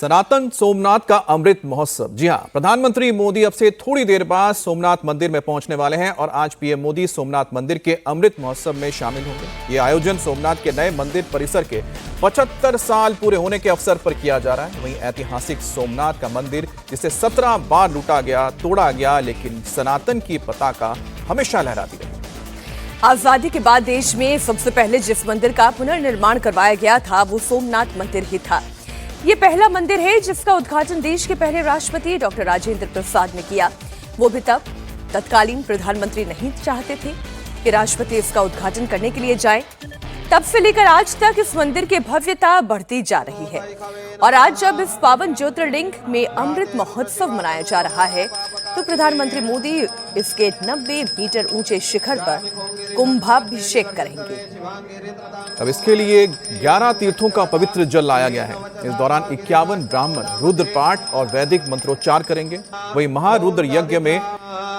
सनातन सोमनाथ का अमृत महोत्सव। जी हां, प्रधानमंत्री मोदी अब से थोड़ी देर बाद सोमनाथ मंदिर में पहुंचने वाले हैं और आज पीएम मोदी सोमनाथ मंदिर के अमृत महोत्सव में शामिल होंगे। ये आयोजन सोमनाथ के नए मंदिर परिसर के 75 साल पूरे होने के अवसर पर किया जा रहा है। वहीं ऐतिहासिक सोमनाथ का मंदिर, जिसे 17 बार लूटा गया, तोड़ा गया, लेकिन सनातन की पताका हमेशा लहराती रही। आजादी के बाद देश में सबसे पहले जिस मंदिर का पुनर्निर्माण करवाया गया था वो सोमनाथ मंदिर ही था। ये पहला मंदिर है जिसका उद्घाटन देश के पहले राष्ट्रपति डॉक्टर राजेंद्र प्रसाद ने किया। वो भी तब तत्कालीन प्रधानमंत्री नहीं चाहते थे कि राष्ट्रपति इसका उद्घाटन करने के लिए जाएं। तब से लेकर आज तक इस मंदिर की भव्यता बढ़ती जा रही है और आज जब इस पावन ज्योतिर्लिंग में अमृत महोत्सव मनाया जा रहा है तो प्रधानमंत्री मोदी इसके 90 मीटर ऊंचे शिखर पर कुंभाभिषेक करेंगे। अब इसके लिए 11 तीर्थों का पवित्र जल लाया गया है। इस दौरान 51 ब्राह्मण रुद्र पाठ और वैदिक मंत्रोच्चार करेंगे। वहीं महारुद्र यज्ञ में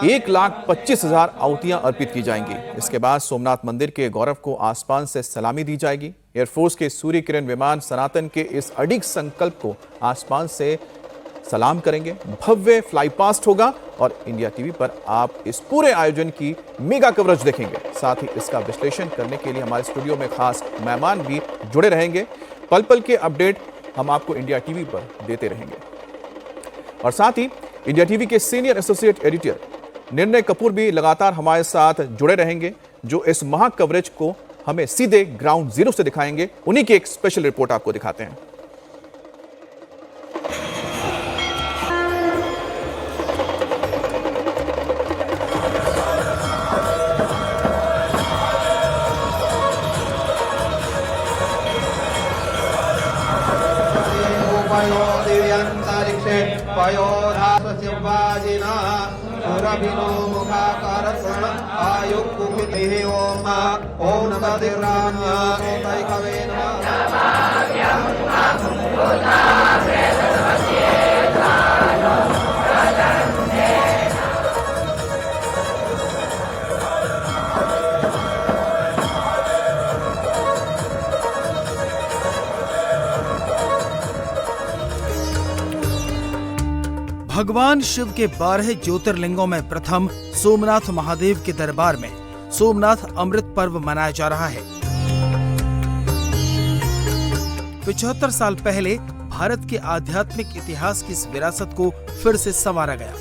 1,25,000 आहुतियां अर्पित की जाएंगी। इसके बाद सोमनाथ मंदिर के गौरव को आसमान से सलामी दी जाएगी। एयरफोर्स के सूर्य किरण विमान सनातन के इस अडिग संकल्प को आसमान से सलाम करेंगे। भव्य फ्लाई पास्ट होगा और इंडिया टीवी पर आप इस पूरे आयोजन की मेगा कवरेज देखेंगे। साथ ही इसका विश्लेषण करने के लिए हमारे स्टूडियो में खास मेहमान भी जुड़े रहेंगे। पल पल के अपडेट हम आपको इंडिया टीवी पर देते रहेंगे। और साथ ही इंडिया टीवी के सीनियर एसोसिएट एडिटर निर्णय कपूर भी लगातार हमारे साथ जुड़े रहेंगे, जो इस महा कवरेज को हमें सीधे ग्राउंड जीरो से दिखाएंगे। उन्हीं की एक स्पेशल रिपोर्ट आपको दिखाते हैं। भगवान शिव के 12 ज्योतिर्लिंगों में प्रथम सोमनाथ महादेव के दरबार में सोमनाथ अमृत पर्व मनाया जा रहा है। 75 साल पहले भारत के आध्यात्मिक इतिहास की इस विरासत को फिर से संवारा गया।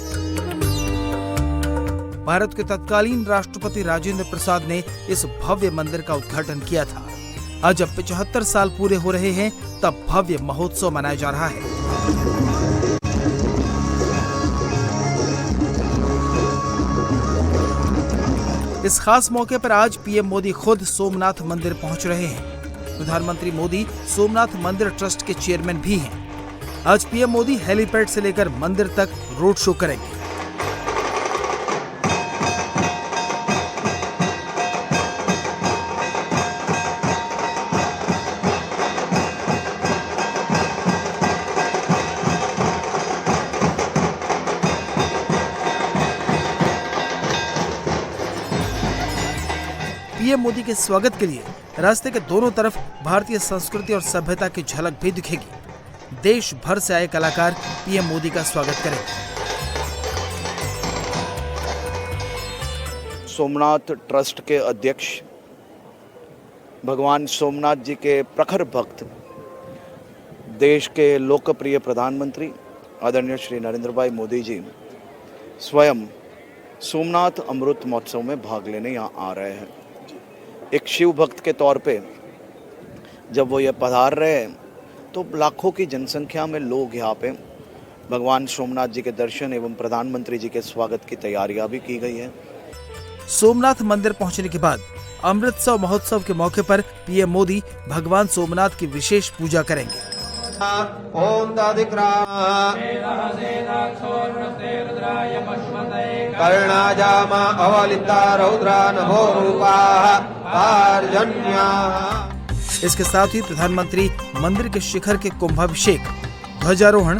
भारत के तत्कालीन राष्ट्रपति राजेंद्र प्रसाद ने इस भव्य मंदिर का उद्घाटन किया था। आज जब 75 साल पूरे हो रहे हैं तब भव्य महोत्सव मनाया जा रहा है। इस खास मौके पर आज पीएम मोदी खुद सोमनाथ मंदिर पहुंच रहे हैं। प्रधानमंत्री मोदी सोमनाथ मंदिर ट्रस्ट के चेयरमैन भी हैं। आज पीएम मोदी हेलीपैड से लेकर मंदिर तक रोड शो करेंगे। पीएम मोदी के स्वागत के लिए रास्ते के दोनों तरफ भारतीय संस्कृति और सभ्यता की झलक भी दिखेगी। देश भर से आए कलाकार पीएम मोदी का स्वागत करेंगे। सोमनाथ ट्रस्ट के अध्यक्ष, भगवान सोमनाथ जी के प्रखर भक्त, देश के लोकप्रिय प्रधानमंत्री आदरणीय श्री नरेंद्र भाई मोदी जी स्वयं सोमनाथ अमृत महोत्सव में भाग लेने यहाँ आ रहे हैं। एक शिव भक्त के तौर पे जब वो ये पधार रहे हैं तो लाखों की जनसंख्या में लोग यहाँ पे भगवान सोमनाथ जी के दर्शन एवं प्रधानमंत्री जी के स्वागत की तैयारियां भी की गई है। सोमनाथ मंदिर पहुंचने के बाद अमृतसर महोत्सव के मौके पर पीएम मोदी भगवान सोमनाथ की विशेष पूजा करेंगे। ओम कर्णाजामा अवलिता रौद्रा नभो रूपाः पार्जन्याः। इसके साथ ही प्रधानमंत्री मंदिर के शिखर के कुंभाभिषेक, ध्वजारोहण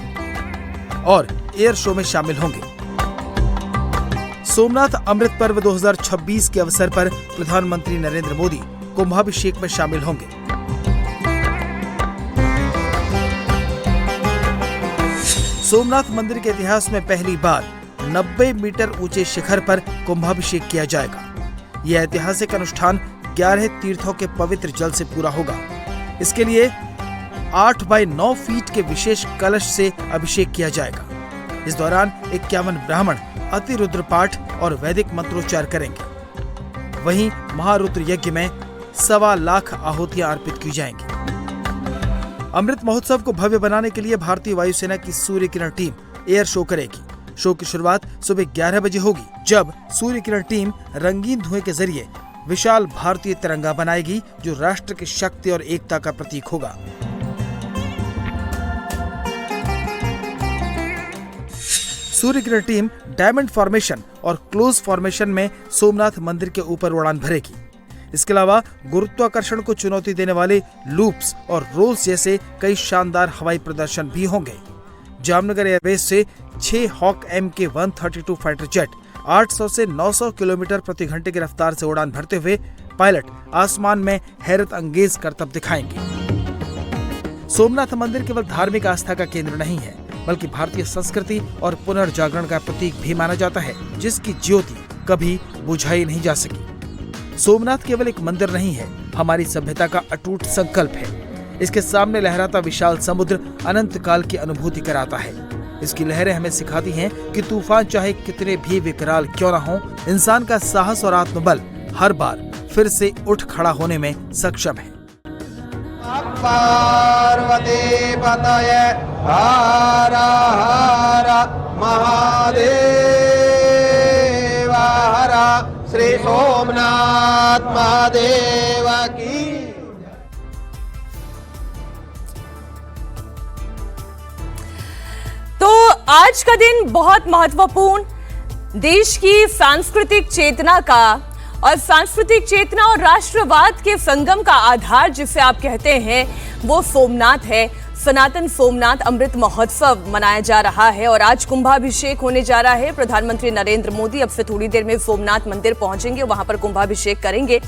और एयर शो में शामिल होंगे। सोमनाथ अमृत पर्व 2026 के अवसर पर प्रधानमंत्री नरेंद्र मोदी कुंभाभिषेक में शामिल होंगे। सोमनाथ मंदिर के इतिहास में पहली बार 90 मीटर ऊंचे शिखर पर कुंभाभिषेक किया जाएगा। यह ऐतिहासिक अनुष्ठान 11 तीर्थों के पवित्र जल से पूरा होगा। इसके लिए 8 बाय 9 फीट के विशेष कलश से अभिषेक किया जाएगा। इस दौरान 51 ब्राह्मण अतिरुद्र पाठ और वैदिक मंत्रोच्चार करेंगे। वहीं महारुद्र यज्ञ में 1.25 लाख आहुतियां अर्पित की जाएंगी। अमृत महोत्सव को भव्य बनाने के लिए भारतीय वायुसेना की Surya Kiran team air show करेगी। शो की शुरुआत सुबह 11 बजे होगी, जब सूर्य किरण टीम रंगीन धुएं के जरिए विशाल भारतीय तिरंगा बनाएगी, जो राष्ट्र की शक्ति और एकता का प्रतीक होगा। Surya Kiran team diamond formation और क्लोज फॉर्मेशन में सोमनाथ मंदिर के ऊपर उड़ान भरेगी। इसके अलावा गुरुत्वाकर्षण को चुनौती देने वाले लूप्स और रोल्स जैसे कई शानदार हवाई प्रदर्शन भी होंगे। जामनगर एयरबेस से 6 हॉक MK-132 फाइटर जेट 800 से 900 किलोमीटर प्रति घंटे की रफ्तार से उड़ान भरते हुए पायलट आसमान में हैरत अंगेज करतब दिखाएंगे। सोमनाथ मंदिर केवल धार्मिक आस्था का केंद्र नहीं है, बल्कि भारतीय संस्कृति और पुनर्जागरण का प्रतीक भी माना जाता है, जिसकी ज्योति कभी बुझाई नहीं जा सकी। सोमनाथ केवल एक मंदिर नहीं है, हमारी सभ्यता का अटूट संकल्प है। इसके सामने लहराता विशाल समुद्र अनंत काल की अनुभूति कराता है। इसकी लहरें हमें सिखाती हैं कि तूफान चाहे कितने भी विकराल क्यों न हो, इंसान का साहस और आत्मबल हर बार फिर से उठ खड़ा होने में सक्षम है। पार्वती पतये हर हर महादेव हर श्री सोमनाथ महादेव की। तो आज का दिन बहुत महत्वपूर्ण, देश की सांस्कृतिक चेतना का और सांस्कृतिक चेतना और राष्ट्रवाद के संगम का आधार जिसे आप कहते हैं वो सोमनाथ है। सनातन सोमनाथ अमृत महोत्सव मनाया जा रहा है और आज कुंभाभिषेक होने जा रहा है। प्रधानमंत्री नरेंद्र मोदी अब से थोड़ी देर में सोमनाथ मंदिर पहुंचेंगे, वहां पर कुंभाभिषेक करेंगे।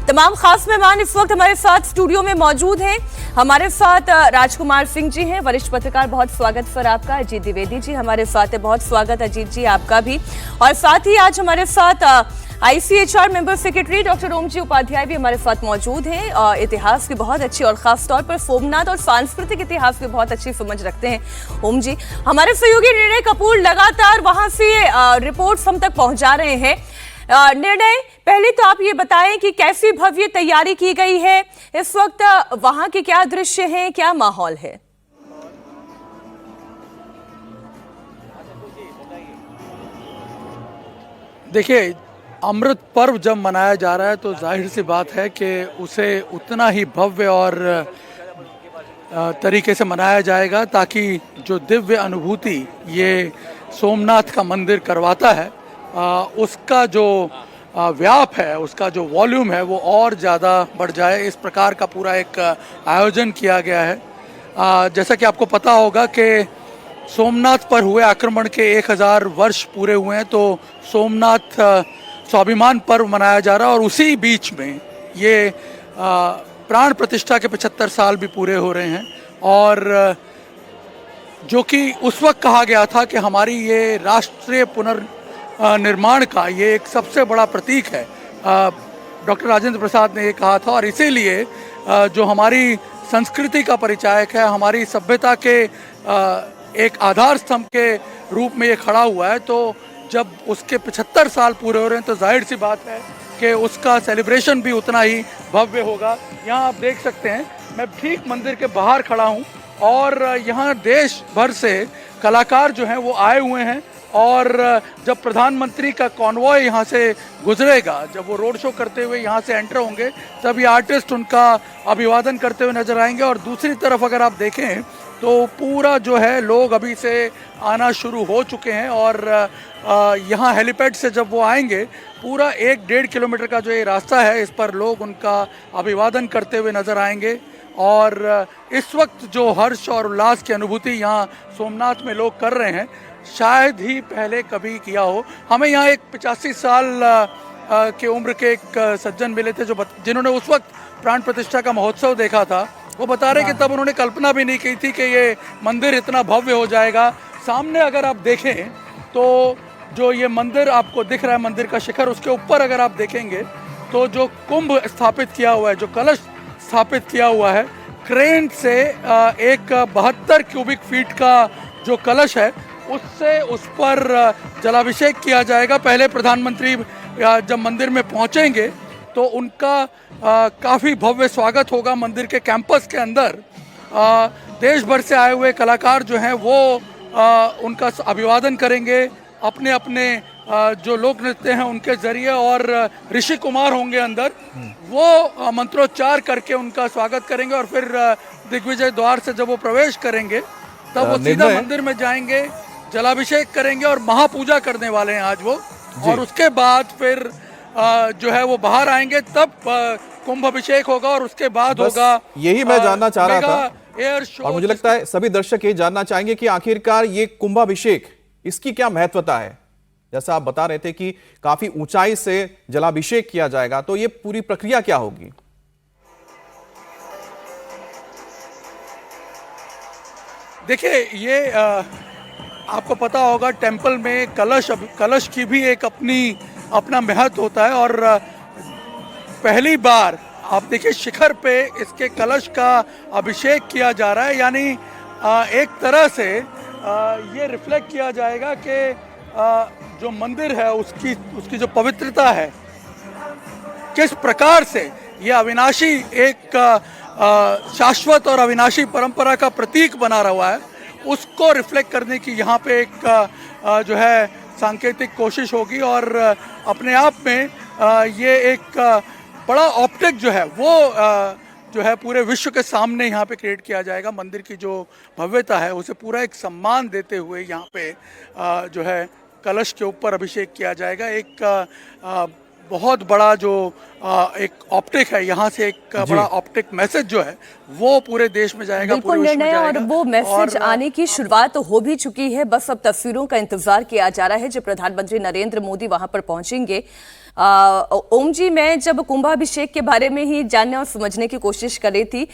तमाम खास मेहमान इस वक्त हमारे साथ स्टूडियो में मौजूद हैं। हमारे साथ राजकुमार सिंह जी हैं, वरिष्ठ पत्रकार, बहुत स्वागत सर आपका। अजीत द्विवेदी जी हमारे साथ है, बहुत स्वागत अजीत जी आपका भी। और साथ ही आज हमारे साथ ICHR मेंबर सेक्रेटरी डॉक्टर ओम जी उपाध्याय भी हमारे साथ मौजूद हैं। इतिहास की बहुत अच्छी और खास तौर पर सोमनाथ और सांस्कृतिक इतिहास की बहुत अच्छी समझ रखते हैं ओम जी। हमारे सहयोगी निर्णय कपूर लगातार वहां से रिपोर्ट्स हम तक पहुंचा रहे हैं। निर्णय, पहले तो आप ये बताएं कि कैसी भव्य तैयारी की गई है, इस वक्त वहां के क्या दृश्य हैं, क्या माहौल है? देखिए, अमृत पर्व जब मनाया जा रहा है तो जाहिर सी बात है कि उसे उतना ही भव्य और तरीके से मनाया जाएगा, ताकि जो दिव्य अनुभूति ये सोमनाथ का मंदिर करवाता है उसका जो व्याप है, उसका जो वॉल्यूम है वो और ज़्यादा बढ़ जाए। इस प्रकार का पूरा एक आयोजन किया गया है। जैसा कि आपको पता होगा कि सोमनाथ पर हुए आक्रमण के 1000 वर्ष पूरे हुए हैं, तो सोमनाथ स्वाभिमान पर्व मनाया जा रहा है और उसी बीच में ये प्राण प्रतिष्ठा के 75 साल भी पूरे हो रहे हैं। और जो कि उस वक्त कहा गया था कि हमारी ये राष्ट्रीय पुनर्निर्माण का ये एक सबसे बड़ा प्रतीक है, डॉक्टर राजेंद्र प्रसाद ने ये कहा था। और इसीलिए जो हमारी संस्कृति का परिचायक है, हमारी सभ्यता के एक आधार स्तंभ के रूप में ये खड़ा हुआ है, तो जब उसके 75 साल पूरे हो रहे हैं तो जाहिर सी बात है कि उसका सेलिब्रेशन भी उतना ही भव्य होगा। यहाँ आप देख सकते हैं, मैं ठीक मंदिर के बाहर खड़ा हूँ और यहाँ देश भर से कलाकार जो हैं वो आए हुए हैं। और जब प्रधानमंत्री का कॉन्वॉय यहाँ से गुजरेगा, जब वो रोड शो करते हुए यहाँ से एंटर होंगे, तब ये आर्टिस्ट उनका अभिवादन करते हुए नजर आएंगे। और दूसरी तरफ अगर आप देखें तो पूरा जो है लोग अभी से आना शुरू हो चुके हैं। और यहाँ हेलीपैड से जब वो आएंगे, पूरा 1-1.5 किलोमीटर का जो ये रास्ता है, इस पर लोग उनका अभिवादन करते हुए नजर आएंगे। और इस वक्त जो हर्ष और उल्लास की अनुभूति यहाँ सोमनाथ में लोग कर रहे हैं, शायद ही पहले कभी किया हो। हमें यहाँ एक 85 साल के उम्र के एक सज्जन मिले थे जिन्होंने उस वक्त प्राण प्रतिष्ठा का महोत्सव देखा था। वो बता रहे कि तब उन्होंने कल्पना भी नहीं की थी कि ये मंदिर इतना भव्य हो जाएगा। सामने अगर आप देखें तो जो ये मंदिर आपको दिख रहा है, मंदिर का शिखर, उसके ऊपर अगर आप देखेंगे तो जो कुंभ स्थापित किया हुआ है, जो कलश स्थापित किया हुआ है, क्रेन से एक 72 क्यूबिक फीट का जो कलश है उससे उस पर जलाभिषेक किया जाएगा। पहले प्रधानमंत्री जब मंदिर में पहुंचेंगे तो उनका काफ़ी भव्य स्वागत होगा मंदिर के कैंपस के अंदर। देश भर से आए हुए कलाकार जो हैं वो उनका अभिवादन करेंगे अपने अपने जो लोक नृत्य हैं उनके जरिए, और ऋषि कुमार होंगे अंदर, वो मंत्रोच्चार करके उनका स्वागत करेंगे और फिर दिग्विजय द्वार से जब वो प्रवेश करेंगे तब वो सीधा मंदिर में जाएंगे, जलाभिषेक करेंगे और महापूजा करने वाले हैं आज वो, और उसके बाद फिर जो है वो बाहर आएंगे, तब कुंभ अभिषेक होगा और उसके बाद होगा। यही मैं जानना चाह रहा था एयर शो, और मुझे लगता है सभी दर्शक ये जानना चाहेंगे कि आखिरकार ये कुंभाभिषेक, इसकी क्या महत्वता है। जैसा आप बता रहे थे कि काफी ऊंचाई से जलाभिषेक किया जाएगा, तो ये पूरी प्रक्रिया क्या होगी? देखिए ये आपको पता होगा टेंपल में कलश की भी एक अपना महत्व होता है, और पहली बार आप देखिए शिखर पे इसके कलश का अभिषेक किया जा रहा है, यानी एक तरह से ये रिफ्लेक्ट किया जाएगा कि जो मंदिर है उसकी जो पवित्रता है, किस प्रकार से ये अविनाशी एक शाश्वत और अविनाशी परंपरा का प्रतीक बना रहा है, उसको रिफ्लेक्ट करने की यहाँ पे एक जो है सांकेतिक कोशिश होगी। और अपने आप में ये एक बड़ा ऑप्टिक जो है वो जो है पूरे विश्व के सामने यहाँ पे क्रिएट किया जाएगा। मंदिर की जो भव्यता है उसे पूरा एक सम्मान देते हुए यहाँ पे जो है कलश के ऊपर अभिषेक किया जाएगा। एक बहुत बड़ा जो एक ऑप्टिक है, यहाँ से एक बड़ा ऑप्टिक मैसेज जो है वो पूरे देश में जाएगा, बिल्कुल निर्णय, और वो मैसेज आने की शुरुआत हो भी चुकी है। बस अब तस्वीरों का इंतजार किया जा रहा है जब प्रधानमंत्री नरेंद्र मोदी वहां पर पहुंचेंगे। ओम जी, मैं जब कुंभाभिषेक के बारे में ही जानने और समझने की कोशिश कर रही थी,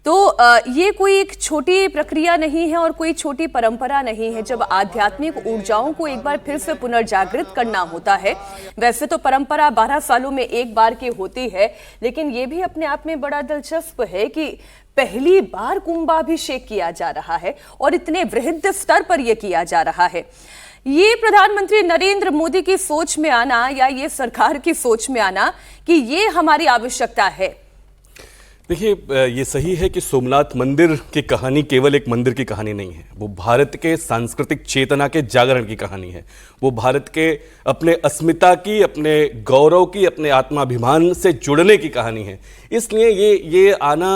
तो ये कोई एक छोटी प्रक्रिया नहीं है और कोई छोटी परंपरा नहीं है। जब आध्यात्मिक ऊर्जाओं को एक बार फिर से पुनर्जागृत करना होता है, वैसे तो परंपरा 12 सालों में एक बार की होती है, लेकिन ये भी अपने आप में बड़ा दिलचस्प है कि पहली बार कुंभाभिषेक किया जा रहा है और इतने वृहद स्तर पर यह किया जा रहा है। ये प्रधानमंत्री नरेंद्र मोदी की सोच में आना या ये सरकार की सोच में आना कि ये हमारी आवश्यकता है। देखिए, ये सही है कि सोमनाथ मंदिर की कहानी केवल एक मंदिर की कहानी नहीं है, वो भारत के सांस्कृतिक चेतना के जागरण की कहानी है। वो भारत के अपने अस्मिता की, अपने गौरव की, अपने आत्माभिमान से जुड़ने की कहानी है। इसलिए ये आना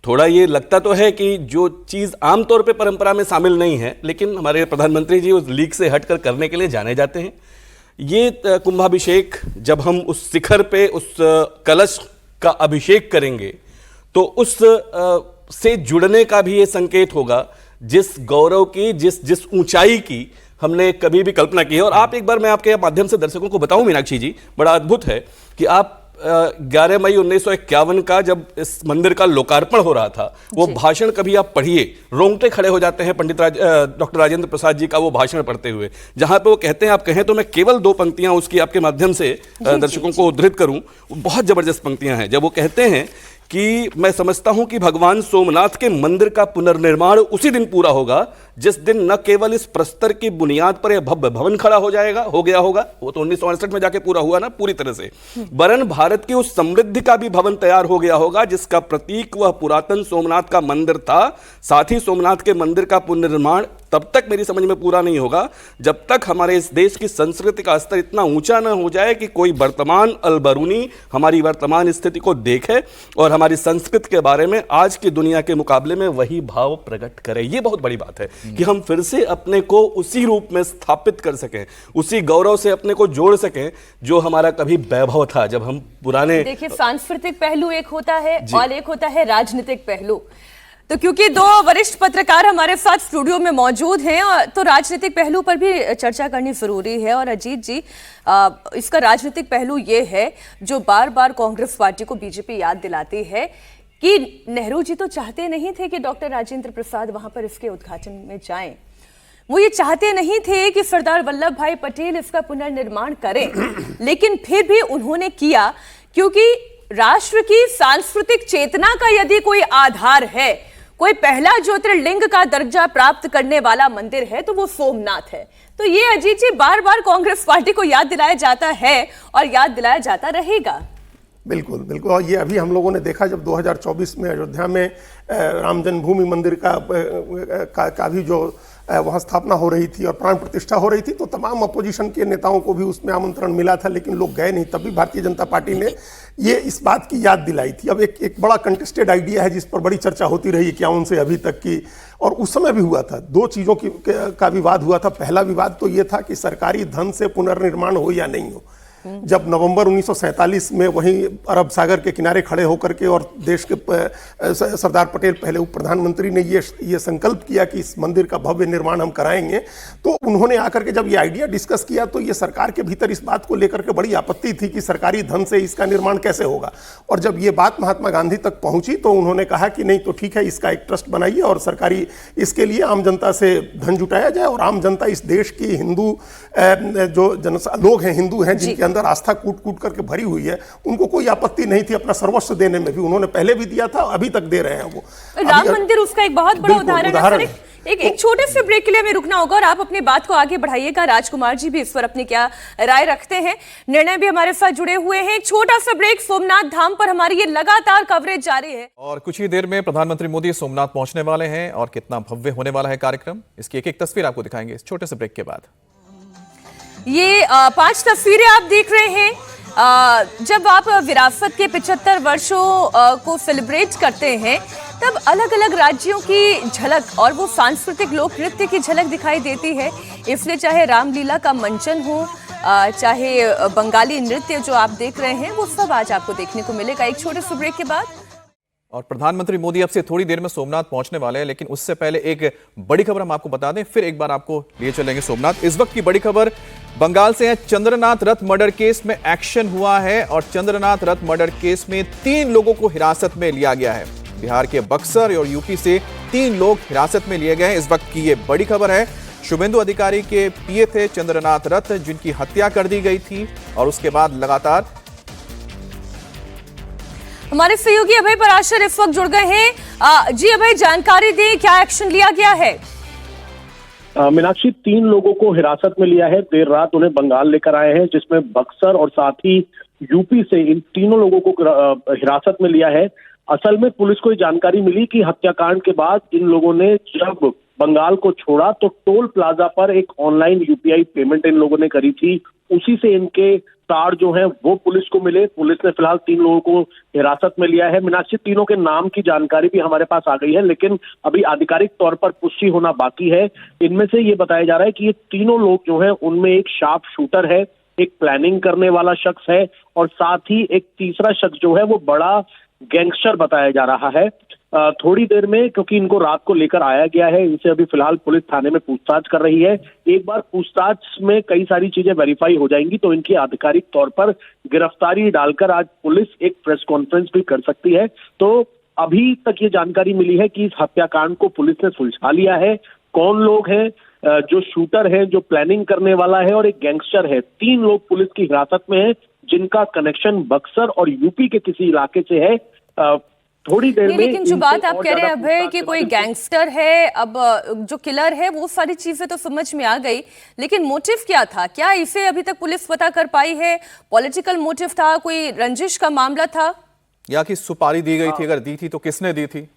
थोड़ा ये लगता तो है कि जो चीज़ आमतौर पे परंपरा में शामिल नहीं है, लेकिन हमारे प्रधानमंत्री जी उस लीक से हटकर करने के लिए जाने जाते हैं। ये कुंभाभिषेक जब हम उस शिखर पे उस कलश का अभिषेक करेंगे तो उस से जुड़ने का भी ये संकेत होगा, जिस गौरव की, जिस ऊंचाई की हमने कभी भी कल्पना की है। और आप एक बार, मैं आपके माध्यम से दर्शकों को बताऊं मीनाक्षी जी, बड़ा अद्भुत है कि आप 11 मई 1951 का जब इस मंदिर का लोकार्पण हो रहा था, वो भाषण कभी आप पढ़िए, रोंगटे खड़े हो जाते हैं डॉक्टर राजेंद्र प्रसाद जी का वो भाषण पढ़ते हुए, जहां पे वो कहते हैं, आप कहें तो मैं केवल 2 पंक्तियां उसकी आपके माध्यम से दर्शकों को उद्धृत करूं, बहुत जबरदस्त पंक्तियां हैं। जब वो कहते हैं कि मैं समझता हूं कि भगवान सोमनाथ के मंदिर का पुनर्निर्माण उसी दिन पूरा होगा जिस दिन न केवल इस प्रस्तर की बुनियाद पर यह भव्य भवन खड़ा हो गया होगा, वो तो 1968 में जाके पूरा हुआ ना पूरी तरह से, वरन भारत की उस समृद्धि का भी भवन तैयार हो गया होगा जिसका प्रतीक वह पुरातन सोमनाथ का मंदिर था। साथ ही सोमनाथ के मंदिर का पुनर्निर्माण तब तक मेरी समझ में पूरा नहीं होगा जब तक हमारे इस देश की संस्कृति का स्तर इतना ऊंचा न हो जाए कि कोई वर्तमान अलबरूनी हमारी वर्तमान स्थिति को देखे और हमारी संस्कृति के बारे में आज की दुनिया के मुकाबले में वही भाव प्रकट करे। ये बहुत बड़ी बात है कि हम फिर से अपने को उसी रूप में स्थापित कर सकें, उसी गौरव से अपने को जोड़ सकें जो हमारा कभी वैभव था। जब हम पुराने, देखिए, सांस्कृतिक पहलू एक होता है और एक होता है राजनीतिक पहलू। तो क्योंकि 2 वरिष्ठ पत्रकार हमारे साथ स्टूडियो में मौजूद हैं, तो राजनीतिक पहलू पर भी चर्चा करनी जरूरी है। और अजीत जी, इसका राजनीतिक पहलू ये है जो बार बार कांग्रेस पार्टी को बीजेपी याद दिलाती है कि नेहरू जी तो चाहते नहीं थे कि डॉक्टर राजेंद्र प्रसाद वहां पर इसके उद्घाटन में जाएं। वो ये चाहते नहीं थे कि सरदार वल्लभ भाई पटेल इसका पुनर्निर्माण करें, लेकिन फिर भी उन्होंने किया, क्योंकि राष्ट्र की सांस्कृतिक चेतना का यदि कोई आधार है, कोई पहला ज्योतिर्लिंग का दर्जा प्राप्त करने वाला मंदिर है, तो वो सोमनाथ है। तो ये अजीत जी बार बार कांग्रेस पार्टी को याद दिलाया जाता है और याद दिलाया जाता रहेगा। बिल्कुल बिल्कुल। और ये अभी हम लोगों ने देखा जब 2024 में अयोध्या में राम जन्मभूमि मंदिर का भी जो वहाँ स्थापना हो रही थी और प्राण प्रतिष्ठा हो रही थी, तो तमाम अपोजिशन के नेताओं को भी उसमें आमंत्रण मिला था, लेकिन लोग गए नहीं। तभी भारतीय जनता पार्टी ने ये इस बात की याद दिलाई थी। अब एक बड़ा कंटेस्टेड आइडिया है जिस पर बड़ी चर्चा होती रही 51 से अभी तक की, और उस समय भी हुआ था। दो चीज़ों का विवाद हुआ था। पहला विवाद तो ये था कि सरकारी धन से पुनर्निर्माण हो या नहीं हो। जब नवंबर 1947 में वहीं अरब सागर के किनारे खड़े होकर के और देश के सरदार पटेल पहले उप प्रधानमंत्री ने ये संकल्प किया कि इस मंदिर का भव्य निर्माण हम कराएंगे, तो उन्होंने आकर के जब ये आइडिया डिस्कस किया तो ये सरकार के भीतर इस बात को लेकर के बड़ी आपत्ति थी कि सरकारी धन से इसका निर्माण कैसे होगा। और जब ये बात महात्मा गांधी तक पहुंची तो उन्होंने कहा कि नहीं तो ठीक है, इसका एक ट्रस्ट बनाइए और सरकारी इसके लिए आम जनता से धन जुटाया जाए, और आम जनता इस देश की हिंदू जो लोग हैं, हिंदू हैं जिनके अंदर आस्था कूट कूट करके भरी हुई है, उनको कोई आपत्ति नहीं थी अपना सर्वस्व देने में भी। उन्होंने पहले भी दिया था, अभी तक दे रहे हैं वो। राम मंदिर उसका एक बहुत बड़ा उदाहरण है। एक छोटे से ब्रेक के लिए हमें रुकना होगा और आप अपनी बात को आगे बढ़ाइएगा। राजकुमार जी भी इस पर अपनी क्या राय रखते हैं, निर्णय भी हमारे साथ जुड़े हुए हैं। एक छोटा सा ब्रेक, सोमनाथ धाम पर हमारी ये लगातार कवरेज जारी है और कुछ ही देर में प्रधानमंत्री मोदी सोमनाथ पहुंचने वाले हैं और कितना भव्य होने वाला है कार्यक्रम, इसकी एक एक तस्वीर आपको दिखाएंगे इस छोटे से ब्रेक के बाद। ये 5 तस्वीरें आप देख रहे हैं। जब आप विरासत के 75 वर्षों को सेलिब्रेट करते हैं, तब अलग अलग राज्यों की झलक और वो सांस्कृतिक लोक नृत्य की झलक दिखाई देती है। इसलिए चाहे रामलीला का मंचन हो, चाहे बंगाली नृत्य जो आप देख रहे हैं, वो सब आज आपको देखने को मिलेगा एक छोटे से ब्रेक के बाद। और प्रधानमंत्री मोदी अब से थोड़ी देर में सोमनाथ पहुंचने वाले हैं, लेकिन उससे पहले एक बड़ी खबर हम आपको बता दें, फिर एक बार आपको लिए चलेंगे सोमनाथ। इस वक्त की बड़ी खबर बंगाल से है। चंद्रनाथ रथ मर्डर केस में एक्शन हुआ है और चंद्रनाथ रथ मर्डर केस में 3 लोगों को हिरासत में लिया गया है। बिहार के बक्सर और यूपी से 3 लोग हिरासत में लिए गए हैं। इस वक्त की ये बड़ी खबर है। शुभेंदु अधिकारी के पीए थे चंद्रनाथ रथ, जिनकी हत्या कर दी गई थी, और उसके बाद लगातार हमारे सहयोगी अभय पराशर इस वक्त जुड़ गए हैं। जी अभय, जानकारी दें, क्या एक्शन लिया गया है? मीनाक्षी, 3 लोगों को हिरासत में लिया है। देर रात उन्हें बंगाल लेकर आए हैं, जिसमें बक्सर और साथ ही यूपी से इन तीनों लोगों को हिरासत में लिया है। असल में पुलिस को ये जानकारी मिली कि हत्याकांड के बाद इन लोगों ने जब बंगाल को छोड़ा तो टोल प्लाजा पर एक ऑनलाइन यूपीआई पेमेंट इन लोगों ने करी थी। उसी से इनके तार जो हैं वो पुलिस को मिले। पुलिस ने फिलहाल 3 लोगों को हिरासत में लिया है। मीनाक्षी, तीनों के नाम की जानकारी भी हमारे पास आ गई है, लेकिन अभी आधिकारिक तौर पर पुष्टि होना बाकी है। इनमें से ये बताया जा रहा है कि ये तीनों लोग जो हैं उनमें एक शार्प शूटर है, एक प्लानिंग करने वाला शख्स है, और साथ ही एक तीसरा शख्स जो है वो बड़ा गैंगस्टर बताया जा रहा है। थोड़ी देर में, क्योंकि इनको रात को लेकर आया गया है, इनसे अभी फिलहाल पुलिस थाने में पूछताछ कर रही है। एक बार पूछताछ में कई सारी चीजें वेरीफाई हो जाएंगी तो इनकी आधिकारिक तौर पर गिरफ्तारी डालकर आज पुलिस एक प्रेस कॉन्फ्रेंस भी कर सकती है। तो अभी तक ये जानकारी मिली है कि इस हत्याकांड को पुलिस ने सुलझा लिया है। कौन लोग हैं, जो शूटर है, जो प्लानिंग करने वाला है और एक गैंगस्टर है, 3 लोग पुलिस की हिरासत में है, जिनका कनेक्शन बक्सर और यूपी के किसी इलाके से है। थोड़ी देर में, लेकिन जो बात आप कह रहे हैं अभय कि कोई गैंगस्टर है, अब जो किलर है, वो सारी चीजें तो समझ में आ गई, लेकिन मोटिव क्या था? क्या इसे अभी तक पुलिस पता कर पाई है? पॉलिटिकल मोटिव था, कोई रंजिश का मामला था, या कि सुपारी दी गई थी? अगर दी थी तो किसने दी थी?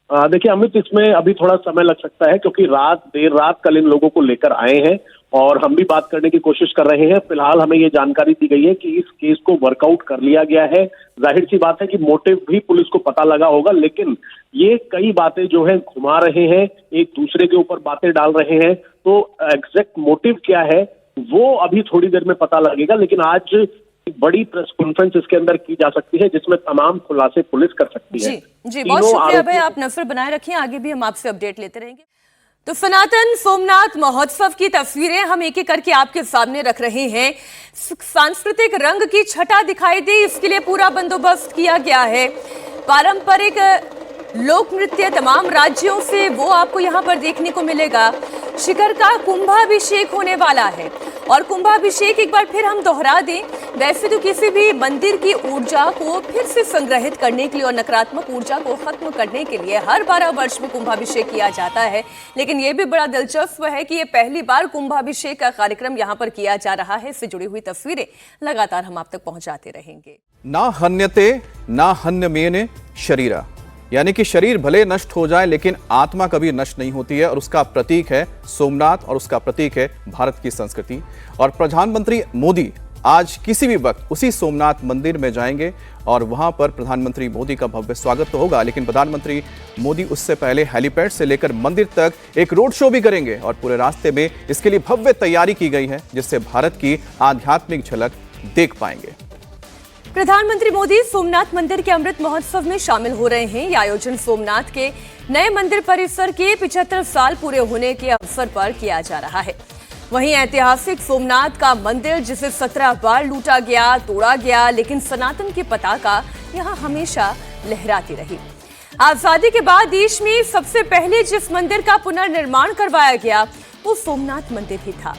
देखिए अमित, इसमें अभी थोड़ा समय लग सकता है, क्योंकि देर रात कल इन लोगों को लेकर आए हैं और हम भी बात करने की कोशिश कर रहे हैं। फिलहाल हमें ये जानकारी दी गई है कि इस केस को वर्कआउट कर लिया गया है। जाहिर सी बात है कि मोटिव भी पुलिस को पता लगा होगा, लेकिन ये कई बातें जो है घुमा रहे हैं, एक दूसरे के ऊपर बातें डाल रहे हैं, तो एग्जैक्ट मोटिव क्या है वो अभी थोड़ी देर में पता लगेगा। लेकिन आज एक बड़ी प्रेस कॉन्फ्रेंस इसके अंदर की जा सकती है, जिसमें तमाम खुलासे पुलिस कर सकती है। जी बहुत शुक्रिया भाई, आप नजर बनाए रखिए, आगे भी हम आपसे अपडेट लेते रहेंगे। तो सनातन सोमनाथ महोत्सव की तस्वीरें हम एक एक करके आपके सामने रख रहे हैं। सांस्कृतिक रंग की छटा दिखाई दे, इसके लिए पूरा बंदोबस्त किया गया है। पारंपरिक लोक नृत्य तमाम राज्यों से वो आपको यहाँ पर देखने को मिलेगा। शिखर का कुंभाभिषेक होने वाला है। और कुंभाभिषेक एक बार फिर हम दोहरा दें, वैसे तो किसी भी मंदिर की ऊर्जा को फिर से संग्रहित करने के लिए और नकारात्मक ऊर्जा को खत्म करने के लिए हर 12 वर्ष में कुंभाभिषेक किया जाता है। लेकिन यह भी बड़ा दिलचस्प है कि ये पहली बार कुंभाभिषेक का कार्यक्रम यहाँ पर किया जा रहा है। इससे जुड़ी हुई तस्वीरें लगातार हम आप तक पहुंचाते रहेंगे। ना हन्यते ना हन्यमेने शरीरा, यानी कि शरीर भले नष्ट हो जाए लेकिन आत्मा कभी नष्ट नहीं होती है। और उसका प्रतीक है सोमनाथ और उसका प्रतीक है भारत की संस्कृति। और प्रधानमंत्री मोदी आज किसी भी वक्त उसी सोमनाथ मंदिर में जाएंगे और वहां पर प्रधानमंत्री मोदी का भव्य स्वागत तो होगा, लेकिन प्रधानमंत्री मोदी उससे पहले हेलीपैड से लेकर मंदिर तक एक रोड शो भी करेंगे। और पूरे रास्ते में इसके लिए भव्य तैयारी की गई है, जिससे भारत की आध्यात्मिक झलक देख पाएंगे। प्रधानमंत्री मोदी सोमनाथ मंदिर के अमृत महोत्सव में शामिल हो रहे हैं। यह आयोजन सोमनाथ के नए मंदिर परिसर के 75 साल पूरे होने के अवसर पर किया जा रहा है। वहीं ऐतिहासिक सोमनाथ का मंदिर, जिसे 17 बार लूटा गया, तोड़ा गया, लेकिन सनातन की पताका यहां हमेशा लहराती रही। आजादी के बाद देश में सबसे पहले जिस मंदिर का पुनर्निर्माण करवाया गया वो सोमनाथ मंदिर ही था।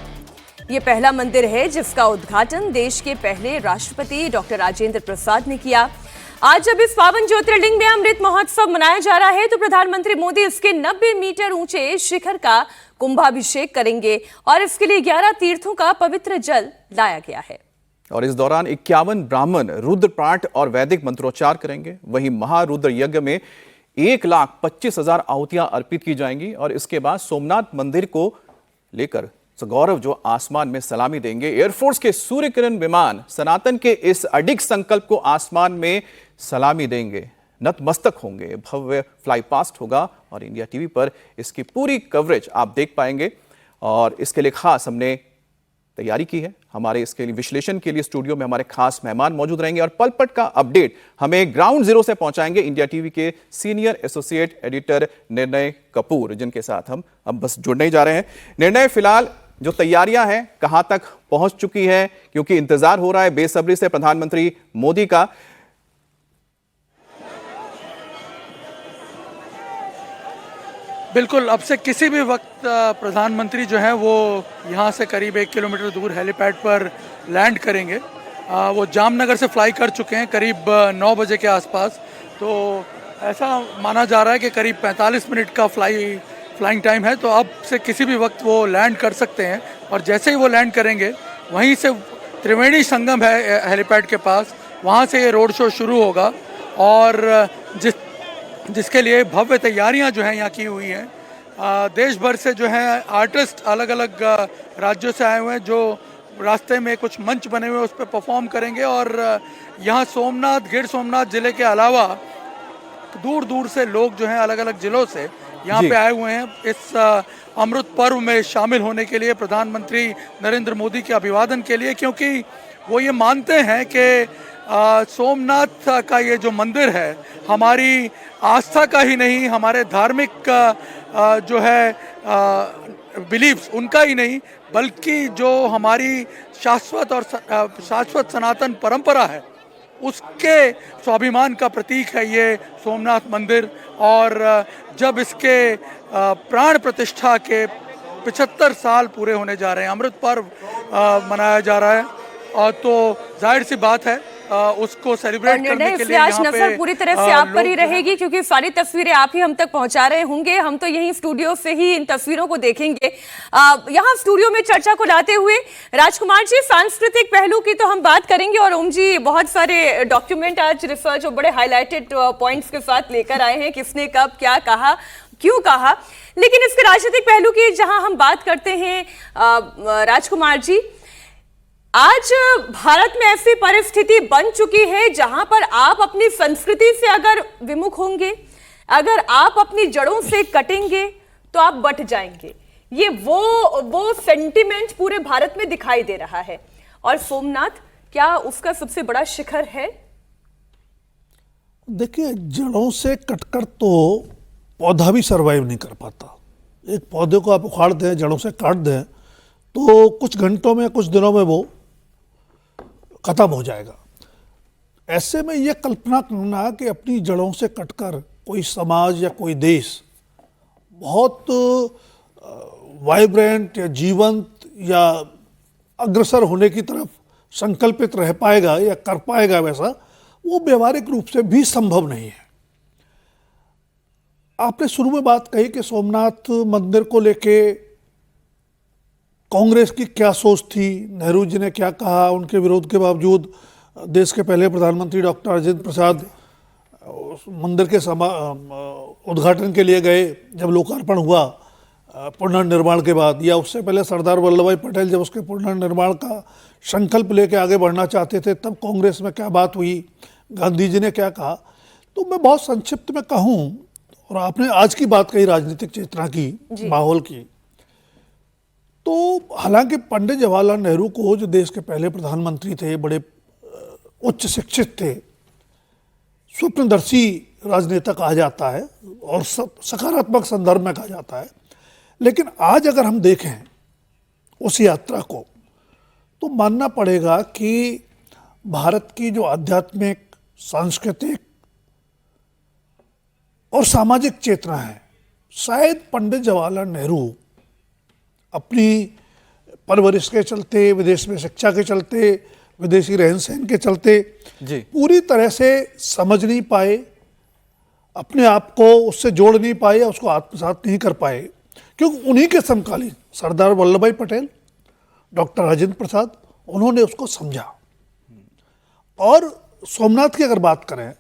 ये पहला मंदिर है जिसका उद्घाटन देश के पहले राष्ट्रपति डॉक्टर राजेंद्र प्रसाद ने किया। आज जब इस पावन ज्योतिर्लिंग में अमृत महोत्सव मनाया जा रहा है तो प्रधानमंत्री मोदी इसके 90 मीटर ऊंचे शिखर का कुंभाभिषेक करेंगे और इसके लिए 11 तीर्थों का पवित्र जल लाया गया है। और इस दौरान 51 ब्राह्मण रुद्रपाठ और वैदिक मंत्रोच्चार करेंगे। वहीं महारुद्र यज्ञ में 1,25,000 आहुतियां अर्पित की जाएंगी। और इसके बाद सोमनाथ मंदिर को लेकर गौरव जो आसमान में सलामी देंगे। एयरफोर्स के सूर्य किरण विमान सनातन के इस अडिग संकल्प को आसमान में सलामी देंगे, नतमस्तक होंगे। भव्य फ्लाई पास्ट होगा और इंडिया टीवी पर इसकी पूरी कवरेज आप देख पाएंगे। और इसके लिए खास हमने तैयारी की है। हमारे इसके लिए विश्लेषण के लिए स्टूडियो में हमारे खास मेहमान मौजूद रहेंगे और पल पल का अपडेट हमें ग्राउंड जीरो से पहुंचाएंगे इंडिया टीवी के सीनियर एसोसिएट एडिटर निर्णय कपूर, जिनके साथ हम अब बस जुड़ने ही जा रहे हैं। निर्णय, फिलहाल जो तैयारियां हैं कहां तक पहुंच चुकी है, क्योंकि इंतजार हो रहा है बेसब्री से प्रधानमंत्री मोदी का। बिल्कुल, अब से किसी भी वक्त प्रधानमंत्री जो हैं वो यहाँ से करीब 1 किलोमीटर दूर हेलीपैड पर लैंड करेंगे। वो जामनगर से फ्लाई कर चुके हैं करीब 9 बजे के आसपास। तो ऐसा माना जा रहा है कि करीब 45 मिनट का फ्लाइंग टाइम है। तो अब से किसी भी वक्त वो लैंड कर सकते हैं। और जैसे ही वो लैंड करेंगे वहीं से त्रिवेणी संगम है हेलीपैड के पास, वहाँ से ये रोड शो शुरू होगा। और जिसके लिए भव्य तैयारियां जो हैं यहाँ की हुई हैं। देश भर से जो हैं आर्टिस्ट अलग अलग राज्यों से आए हुए हैं, जो रास्ते में कुछ मंच बने हुए हैं उस पर परफॉर्म करेंगे। और यहाँ सोमनाथ, गिर सोमनाथ जिले के अलावा दूर दूर से लोग जो हैं अलग अलग जिलों से यहाँ पे आए हुए हैं इस अमृत पर्व में शामिल होने के लिए, प्रधानमंत्री नरेंद्र मोदी के अभिवादन के लिए। क्योंकि वो ये मानते हैं कि सोमनाथ का ये जो मंदिर है हमारी आस्था का ही नहीं, हमारे धार्मिक जो है बिलीव्स उनका ही नहीं, बल्कि जो हमारी शाश्वत सनातन परंपरा है उसके स्वाभिमान का प्रतीक है ये सोमनाथ मंदिर। और जब इसके प्राण प्रतिष्ठा के 75 साल पूरे होने जा रहे हैं, अमृत पर्व मनाया जा रहा है, और तो जाहिर सी बात है उसको सेलिब्रेट करने के लिए आज नजर पूरी तरह से आप पर ही रहेगी, क्योंकि सारी तस्वीरें आप ही हम तक पहुंचा रहे होंगे। हम तो यहीं स्टूडियो से ही इन तस्वीरों को देखेंगे। यहाँ स्टूडियो में चर्चा को लाते हुए राजकुमार जी, सांस्कृतिक पहलू की तो हम बात करेंगे और ओम जी बहुत सारे डॉक्यूमेंट आज रिसर्च और बड़े हाईलाइटेड पॉइंट्स के साथ लेकर आए हैं, किसने कब क्या कहा, क्यों कहा। लेकिन इसके राजनीतिक पहलू की जहां हम बात करते हैं राजकुमार जी, आज भारत में ऐसी परिस्थिति बन चुकी है जहां पर आप अपनी संस्कृति से अगर विमुख होंगे, अगर आप अपनी जड़ों से कटेंगे तो आप बट जाएंगे। ये वो सेंटिमेंट पूरे भारत में दिखाई दे रहा है। और सोमनाथ क्या उसका सबसे बड़ा शिखर है? देखिए, जड़ों से कटकर तो पौधा भी सरवाइव नहीं कर पाता। एक पौधे को आप उखाड़ दें, जड़ों से काट दें, तो कुछ घंटों में, कुछ दिनों में वो खत्म हो जाएगा। ऐसे में ये कल्पना करना कि अपनी जड़ों से कटकर कोई समाज या कोई देश बहुत वाइब्रेंट या जीवंत या अग्रसर होने की तरफ संकल्पित रह पाएगा या कर पाएगा, वैसा वो व्यवहारिक रूप से भी संभव नहीं है। आपने शुरू में बात कही कि सोमनाथ मंदिर को लेके कांग्रेस की क्या सोच थी, नेहरू जी ने क्या कहा, उनके विरोध के बावजूद देश के पहले प्रधानमंत्री डॉक्टर राजेंद्र प्रसाद उस मंदिर के उद्घाटन के लिए गए जब लोकार्पण हुआ पुनर्निर्माण के बाद, या उससे पहले सरदार वल्लभ भाई पटेल जब उसके पुनर्निर्माण का संकल्प लेके आगे बढ़ना चाहते थे, तब कांग्रेस में क्या बात हुई, गांधी जी ने क्या कहा। तो मैं बहुत संक्षिप्त में कहूँ, और आपने आज की बात कही राजनीतिक चेतना की, माहौल की, तो हालांकि पंडित जवाहरलाल नेहरू को, जो देश के पहले प्रधानमंत्री थे, बड़े उच्च शिक्षित थे, स्वप्नदर्शी राजनेता कहा जाता है और सकारात्मक संदर्भ में कहा जाता है, लेकिन आज अगर हम देखें उस यात्रा को तो मानना पड़ेगा कि भारत की जो आध्यात्मिक, सांस्कृतिक और सामाजिक चेतना है, शायद पंडित जवाहरलाल नेहरू अपनी परवरिश के चलते, विदेश में शिक्षा के चलते, विदेशी रहन सहन के चलते पूरी तरह से समझ नहीं पाए, अपने आप को उससे जोड़ नहीं पाए या उसको आत्मसात नहीं कर पाए, क्योंकि उन्हीं के समकालीन सरदार वल्लभ भाई पटेल, डॉक्टर राजेंद्र प्रसाद, उन्होंने उसको समझा। और सोमनाथ की अगर बात करें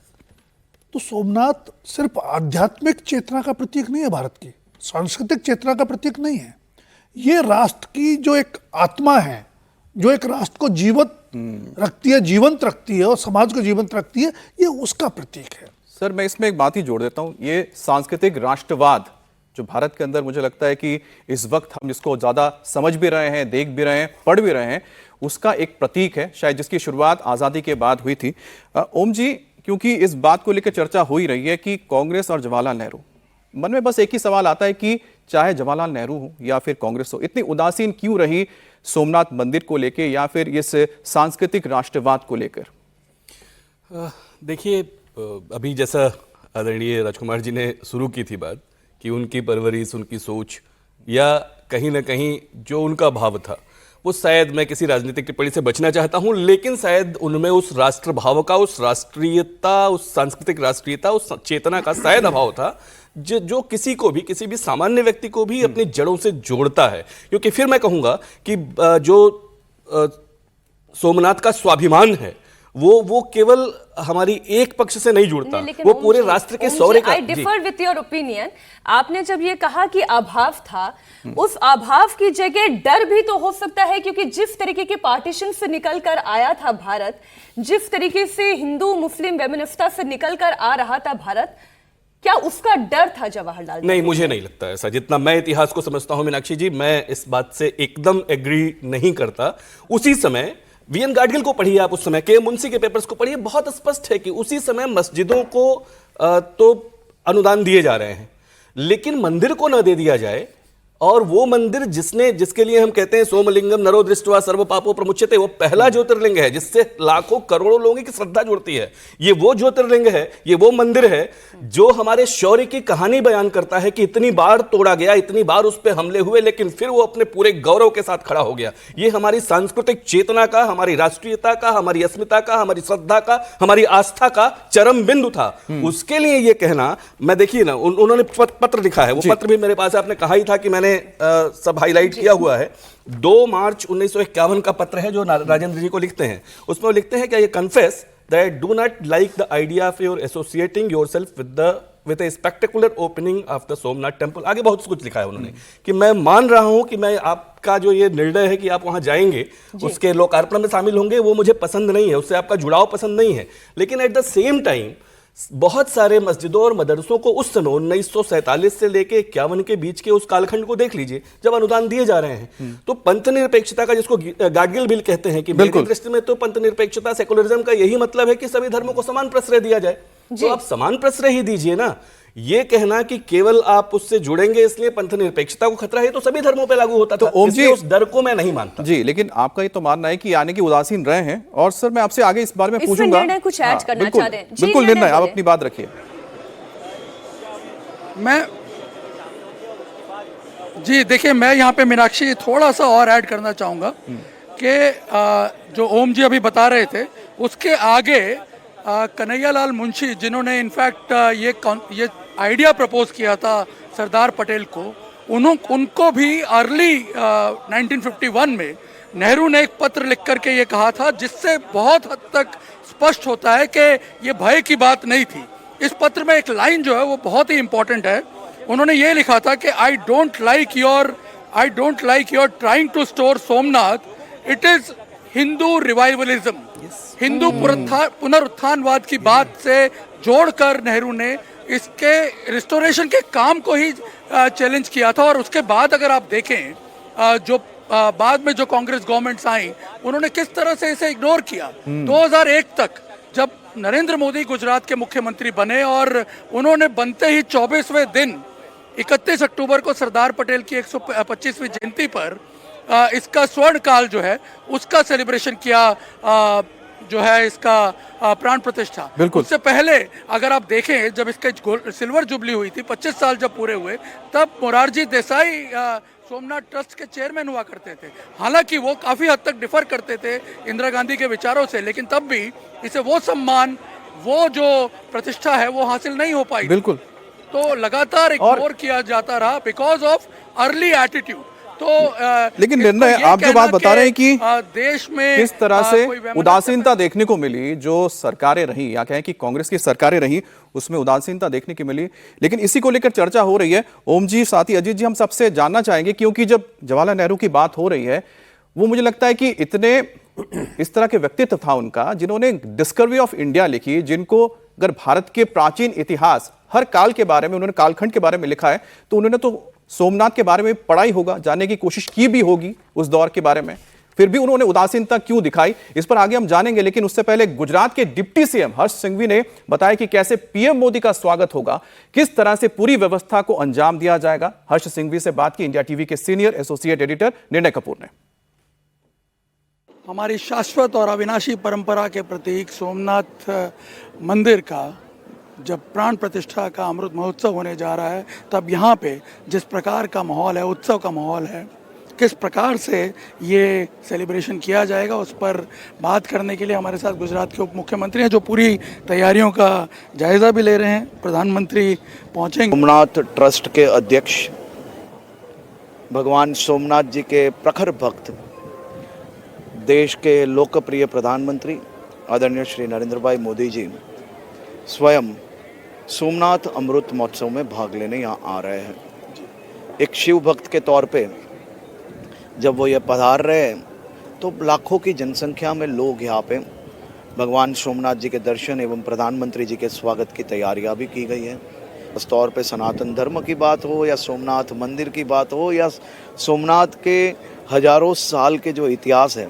तो सोमनाथ सिर्फ आध्यात्मिक चेतना का प्रतीक नहीं है, भारत की सांस्कृतिक चेतना का प्रतीक नहीं है, ये राष्ट्र की जो एक आत्मा है, जो एक राष्ट्र को जीवंत रखती है और समाज को जीवंत रखती है, ये उसका प्रतीक है। सर, मैं इसमें एक बात ही जोड़ देता हूं, ये सांस्कृतिक राष्ट्रवाद जो भारत के अंदर, मुझे लगता है कि इस वक्त हम जिसको ज्यादा समझ भी रहे हैं, देख भी रहे हैं, पढ़ भी रहे हैं, उसका एक प्रतीक है, शायद जिसकी शुरुआत आजादी के बाद हुई थी। ओम जी, क्योंकि इस बात को लेकर चर्चा हो ही रही है कि कांग्रेस और जवाहरलाल नेहरू, मन में बस एक ही सवाल आता है कि चाहे जवाहरलाल नेहरू हो या फिर कांग्रेस हो, इतनी उदासीन क्यों रही सोमनाथ मंदिर को लेकर या फिर इस सांस्कृतिक राष्ट्रवाद को लेकर? देखिए, अभी जैसा आदरणीय राजकुमार जी ने शुरू की थी बात कि उनकी परवरिश, उनकी सोच या कहीं ना कहीं जो उनका भाव था, वो शायद, मैं किसी राजनीतिक टिप्पणी से बचना चाहता हूं, लेकिन शायद उनमें उस राष्ट्र भाव का, उस राष्ट्रीयता, उस सांस्कृतिक राष्ट्रीयता, उस चेतना का शायद अभाव था जो किसी को भी, किसी भी सामान्य व्यक्ति को भी अपनी जड़ों से जोड़ता है। क्योंकि फिर मैं कहूंगा कि जो सोमनाथ का स्वाभिमान है वो केवल हमारी एक पक्ष से नहीं जुड़ता, वो पूरे राष्ट्र के शौर्य का। आई डिफर विथ योर ओपिनियन। आपने जब ये कहा कि अभाव था, उस अभाव की जगह डर भी तो हो सकता है, क्योंकि जिस तरीके के पार्टीशन से निकल कर आया था भारत, जिस तरीके से हिंदू मुस्लिम वैमनस्यता से निकल कर आ रहा था भारत, क्या उसका डर था जवाहरलाल? नहीं, मुझे नहीं लगता ऐसा। जितना मैं इतिहास को समझता हूं मीनाक्षी जी, मैं इस बात से एकदम एग्री नहीं करता। उसी समय वीएन गाडगिल को पढ़िए आप, उस समय के मुंशी के पेपर्स को पढ़िए, बहुत स्पष्ट है कि उसी समय मस्जिदों को तो अनुदान दिए जा रहे हैं, लेकिन मंदिर को न दे दिया जाए। और वो मंदिर जिसके लिए हम कहते हैं सोमलिंगम नरो दृष्ट्वा सर्व पापो प्रमुच्यते, वो पहला ज्योतिर्लिंग है जिससे लाखों करोड़ों लोगों की श्रद्धा जुड़ती है। ये वो ज्योतिर्लिंग है, ये वो मंदिर है जो हमारे शौर्य की कहानी बयान करता है कि इतनी बार तोड़ा गया, इतनी बार उस पर हमले हुए, लेकिन फिर वो अपने पूरे गौरव के साथ खड़ा हो गया। ये हमारी सांस्कृतिक चेतना का, हमारी राष्ट्रीयता का, हमारी अस्मिता का, हमारी श्रद्धा का, हमारी आस्था का चरम बिंदु था। उसके लिए ये कहना, मैं देखिए ना, उन्होंने पत्र लिखा है, वो पत्र भी मेरे पास है, आपने कहा ही था कि मैंने सब हाईलाइट किया हुआ है। 2 मार्च 1951 का पत्र है जो राजेंद्र जी को लिखते हैं। उसमें वो लिखते हैं कि I confess that do not like the idea of your associating yourself with A spectacular opening of the Somnath temple. आगे बहुत कुछ लिखा है उन्होंने कि मैं मान रहा हूं कि मैं आपका जो ये निर्णय है कि आप वहां जाएंगे, उसके लोकार्पण में शामिल होंगे, वो मुझे पसंद नहीं है, उससे आपका जुड़ाव पसंद नहीं है, लेकिन एट द सेम टाइम बहुत सारे मस्जिदों और मदरसों को उस समय 1947 से लेके 51 के बीच के उस कालखंड को देख लीजिए, जब अनुदान दिए जा रहे हैं। तो पंथ निरपेक्षता का, जिसको गाडगिल बिल कहते हैं, कि मेरी दृष्टि में तो पंथ निरपेक्षता, सेकुलरिज्म का यही मतलब है कि सभी धर्मों को समान प्रश्रय दिया जाए। तो आप समान प्रश्रय ही दीजिए ना। ये कहना कि केवल आप उससे जुड़ेंगे इसलिए पंथ निरपेक्षता को खतरा है, तो सभी धर्मों पे लागू होता था। तो इसलिए उस डर को मैं नहीं मानता जी। लेकिन आपका ये तो मानना है कि आने की उदासीन रहे हैं। और सर, मैं आपसे आगे इस बारे में पूछूंगा, कुछ ऐड करना चाह रहे हैं? बिल्कुल, निर्णय आप अपनी बात रखिए। मैं जी देखिए, मैं यहाँ पे मीनाक्षी थोड़ा सा और ऐड करना चाहूँगा कि जो ओम जी अभी बता रहे थे उसके आगे कन्हैयालाल मुंशी, जिन्होंने इनफैक्ट ये आइडिया प्रपोज किया था सरदार पटेल को, उनको भी अर्ली 1951 में नेहरू ने एक पत्र लिख करके ये कहा था, जिससे बहुत हद तक स्पष्ट होता है कि ये भय की बात नहीं थी। इस पत्र में एक लाइन जो है वो बहुत ही इंपॉर्टेंट है। उन्होंने ये लिखा था कि I don't like your trying to store Somnath, it is Hindu revivalism. Hindu पुनरुत्थानवाद की बात से जोड़कर नेहरू ने इसके रिस्टोरेशन के काम को ही चैलेंज किया था। और उसके बाद अगर आप देखें जो बाद में जो कांग्रेस गवर्नमेंट्स आई, उन्होंने किस तरह से इसे इग्नोर किया। 2001 तक जब नरेंद्र मोदी गुजरात के मुख्यमंत्री बने और उन्होंने बनते ही 24वें दिन 31 अक्टूबर को सरदार पटेल की 125वीं जयंती पर इसका स्वर्ण काल जो है उसका सेलिब्रेशन किया, जो है इसका प्राण प्रतिष्ठा। उससे पहले अगर आप देखें, जब इसके सिल्वर जुबली हुई थी, 25 साल जब पूरे हुए, तब मोरारजी देसाई सोमनाथ ट्रस्ट के चेयरमैन हुआ करते थे। हालांकि वो काफी हद तक डिफर करते थे इंदिरा गांधी के विचारों से, लेकिन तब भी इसे वो सम्मान, वो जो प्रतिष्ठा है वो हासिल नहीं हो पाई। बिल्कुल। तो लगातार इग्नोर किया जाता रहा बिकॉज ऑफ अर्ली एटीट्यूड। तो लेकिन निर्णय आप जो बात बता रहे हैं कि देश में किस तरह से उदासीनता देखने को मिली, जो सरकारें रही या कहें कि कांग्रेस की सरकारें रही, उसमें उदासीनता देखने की मिली। लेकिन इसी को लेकर चर्चा हो रही है। ओम जी, साथ ही अजीत जी, हम सबसे जानना चाहेंगे, क्योंकि जब जवाहरलाल नेहरू की बात हो रही है, वो मुझे लगता है कि इतने इस तरह के व्यक्तित्व था उनका, जिन्होंने डिस्कवरी ऑफ इंडिया लिखी, जिनको अगर भारत के प्राचीन इतिहास हर काल के बारे में, उन्होंने कालखंड के बारे में लिखा है, तो उन्होंने तो सोमनाथ के बारे में पढ़ा ही होगा, जानने की कोशिश की भी होगी उस दौर के बारे में। फिर भी उन्होंने उदासीनता क्यों दिखाई, इस पर आगे हम जानेंगे। लेकिन उससे पहले गुजरात के डिप्टी सीएम हर्ष सिंघवी ने बताया कि कैसे पीएम मोदी का स्वागत होगा, किस तरह से पूरी व्यवस्था को अंजाम दिया जाएगा। हर्ष सिंघवी से बात की इंडिया टीवी के सीनियर एसोसिएट एडिटर निर्णय कपूर ने। हमारी शाश्वत और अविनाशी परंपरा के प्रतीक सोमनाथ मंदिर का जब प्राण प्रतिष्ठा का अमृत महोत्सव होने जा रहा है, तब यहाँ पे जिस प्रकार का माहौल है, उत्सव का माहौल है, किस प्रकार से ये सेलिब्रेशन किया जाएगा, उस पर बात करने के लिए हमारे साथ गुजरात के उप मुख्यमंत्री हैं, जो पूरी तैयारियों का जायजा भी ले रहे हैं। प्रधानमंत्री पहुँचेंगे। सोमनाथ ट्रस्ट के अध्यक्ष, भगवान सोमनाथ जी के प्रखर भक्त, देश के लोकप्रिय प्रधानमंत्री आदरणीय श्री नरेंद्र भाई मोदी जी स्वयं सोमनाथ अमृत महोत्सव में भाग लेने यहाँ आ रहे हैं। एक शिव भक्त के तौर पे जब वो ये पधार रहे हैं, तो लाखों की जनसंख्या में लोग यहाँ पे भगवान सोमनाथ जी के दर्शन एवं प्रधानमंत्री जी के स्वागत की तैयारियाँ भी की गई है। उस तौर पे सनातन धर्म की बात हो या सोमनाथ मंदिर की बात हो या सोमनाथ के हजारों साल के जो इतिहास है,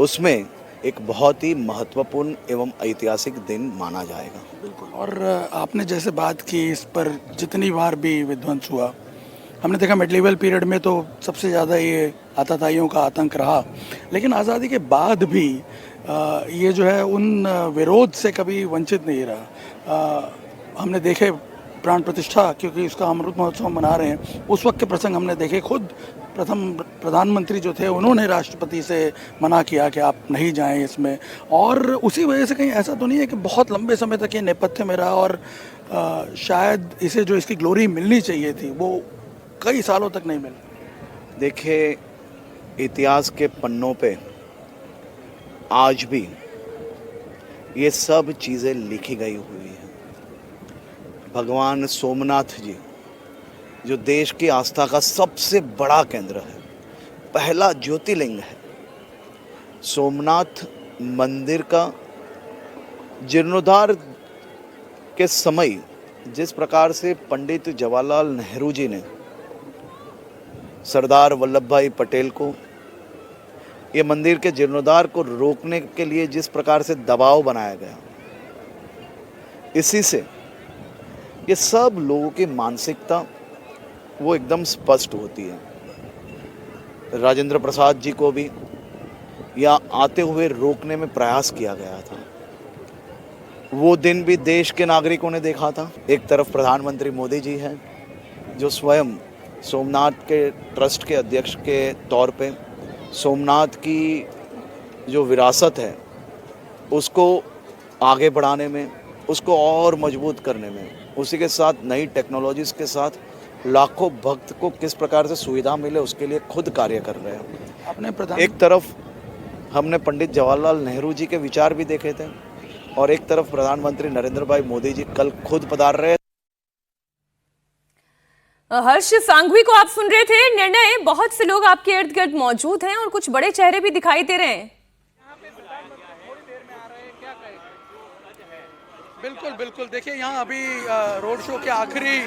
उसमें एक बहुत ही महत्वपूर्ण एवं ऐतिहासिक दिन माना जाएगा। बिल्कुल। और आपने जैसे बात की, इस पर जितनी बार भी विध्वंस हुआ, हमने देखा मिडिवल पीरियड में तो सबसे ज़्यादा ये आतताइयों का आतंक रहा, लेकिन आज़ादी के बाद भी ये जो है उन विरोध से कभी वंचित नहीं रहा। हमने देखे प्राण प्रतिष्ठा, क्योंकि उसका अमृत महोत्सव मना रहे हैं, उस वक्त के प्रसंग हमने देखे। खुद प्रथम प्रधानमंत्री जो थे, उन्होंने राष्ट्रपति से मना किया कि आप नहीं जाएं इसमें। और उसी वजह से कहीं ऐसा तो नहीं है कि बहुत लंबे समय तक ये नेपथ्य में रहा और शायद इसे जो इसकी ग्लोरी मिलनी चाहिए थी वो कई सालों तक नहीं मिली। देखिए, इतिहास के पन्नों पे आज भी ये सब चीज़ें लिखी गई हुई हैं। भगवान सोमनाथ जी जो देश की आस्था का सबसे बड़ा केंद्र है, पहला ज्योतिर्लिंग है, सोमनाथ मंदिर का जीर्णोद्धार के समय जिस प्रकार से पंडित जवाहरलाल नेहरू जी ने सरदार वल्लभ भाई पटेल को ये मंदिर के जीर्णोद्धार को रोकने के लिए जिस प्रकार से दबाव बनाया गया, इसी से ये सब लोगों की मानसिकता वो एकदम स्पष्ट होती है। राजेंद्र प्रसाद जी को भी या आते हुए रोकने में प्रयास किया गया था। वो दिन भी देश के नागरिकों ने देखा था। एक तरफ प्रधानमंत्री मोदी जी हैं जो स्वयं सोमनाथ के ट्रस्ट के अध्यक्ष के तौर पे सोमनाथ की जो विरासत है उसको आगे बढ़ाने में, उसको और मजबूत करने में, उसी के साथ नई टेक्नोलॉजीज़ के साथ लाखों भक्त को किस प्रकार से सुविधा मिले उसके लिए खुद कार्य कर रहे हैं। अपने एक तरफ हमने पंडित जवाहरलाल नेहरू जी के विचार भी देखे थे और एक तरफ प्रधानमंत्री नरेंद्र भाई मोदी जी कल खुद पधार रहे हैं। हर्ष सांघवी को आप सुन रहे थे। निर्णय, बहुत से लोग आपके इर्द गिर्द मौजूद हैं और कुछ बड़े चेहरे भी दिखाई दे रहे हैं। बिल्कुल बिल्कुल, देखिए यहाँ अभी रोड शो के आखिरी